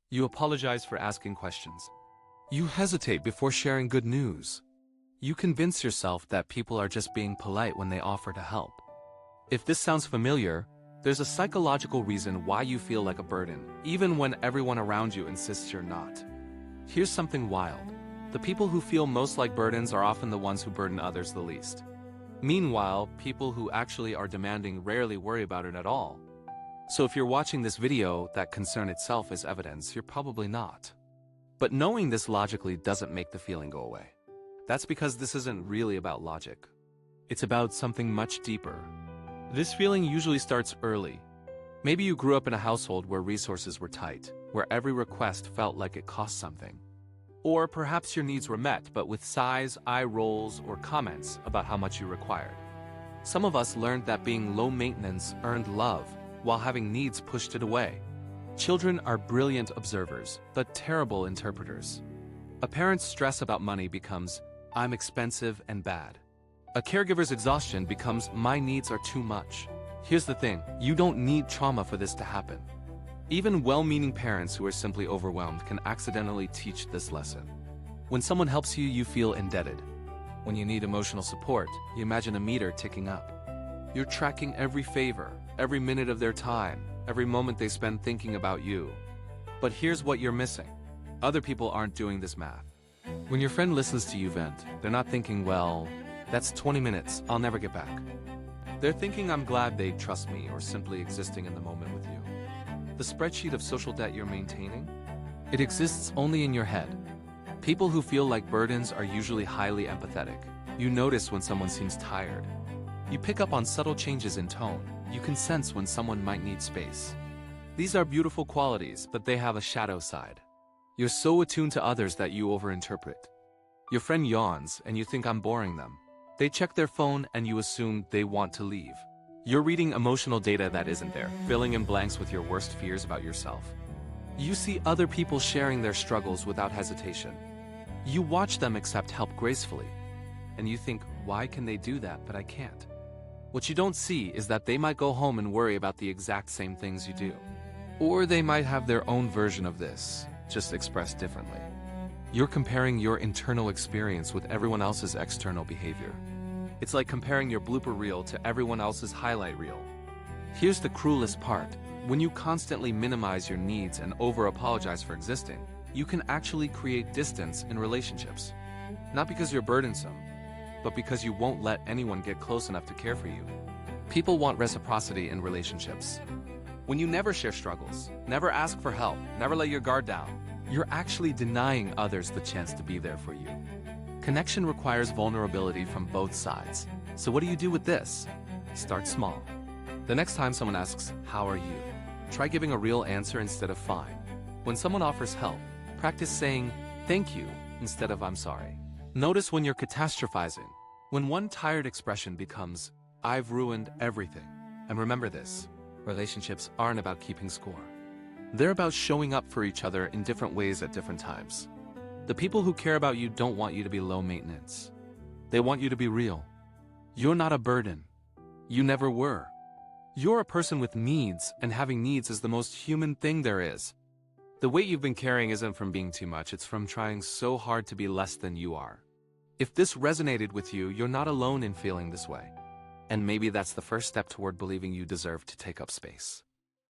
You apologize for asking questions. You hesitate before sharing good news. You convince yourself that people are just being polite when they offer to help. If this sounds familiar, there's a psychological reason why you feel like a burden, even when everyone around you insists you're not. Here's something wild. The people who feel most like burdens are often the ones who burden others the least. Meanwhile, people who actually are demanding rarely worry about it at all. So if you're watching this video, that concern itself is evidence you're probably not. But knowing this logically doesn't make the feeling go away. That's because this isn't really about logic. It's about something much deeper. This feeling usually starts early. Maybe you grew up in a household where resources were tight, where every request felt like it cost something. Or perhaps your needs were met, but with sighs, eye rolls, or comments about how much you required. Some of us learned that being low maintenance earned love, while having needs pushed it away. Children are brilliant observers, but terrible interpreters. A parent's stress about money becomes, "I'm expensive and bad." A caregiver's exhaustion becomes, "My needs are too much." Here's the thing, you don't need trauma for this to happen. Even well-meaning parents who are simply overwhelmed can accidentally teach this lesson. When someone helps you, you feel indebted. When you need emotional support, you imagine a meter ticking up. You're tracking every favor, every minute of their time, every moment they spend thinking about you. But here's what you're missing. Other people aren't doing this math. When your friend listens to you vent, they're not thinking, "Well, that's 20 minutes, I'll never get back." They're thinking, "I'm glad they trust me," or simply existing in the moment with you. The spreadsheet of social debt you're maintaining? It exists only in your head. People who feel like burdens are usually highly empathetic. You notice when someone seems tired. You pick up on subtle changes in tone. You can sense when someone might need space. These are beautiful qualities, but they have a shadow side. You're so attuned to others that you overinterpret. Your friend yawns and you think, "I'm boring them." They check their phone and you assume they want to leave. You're reading emotional data that isn't there, filling in blanks with your worst fears about yourself. You see other people sharing their struggles without hesitation. You watch them accept help gracefully. And you think, "Why can they do that, but I can't?" What you don't see is that they might go home and worry about the exact same things you do. Or they might have their own version of this, just expressed differently. You're comparing your internal experience with everyone else's external behavior. It's like comparing your blooper reel to everyone else's highlight reel. Here's the cruelest part. When you constantly minimize your needs and over-apologize for existing, you can actually create distance in relationships. Not because you're burdensome, but because you won't let anyone get close enough to care for you. People want reciprocity in relationships. When you never share struggles, never ask for help, never let your guard down, you're actually denying others the chance to be there for you. Connection requires vulnerability from both sides. So what do you do with this? Start small. The next time someone asks, "How are you?" try giving a real answer instead of "fine." When someone offers help, practice saying, "Thank you," instead of "I'm sorry." Notice when you're catastrophizing. When one tired expression becomes, "I've ruined everything." And remember this, relationships aren't about keeping score. They're about showing up for each other in different ways at different times. The people who care about you don't want you to be low maintenance. They want you to be real. You're not a burden. You never were. You're a person with needs, and having needs is the most human thing there is. The weight you've been carrying isn't from being too much, it's from trying so hard to be less than you are. If this resonated with you, you're not alone in feeling this way. And maybe that's the first step toward believing you deserve to take up space.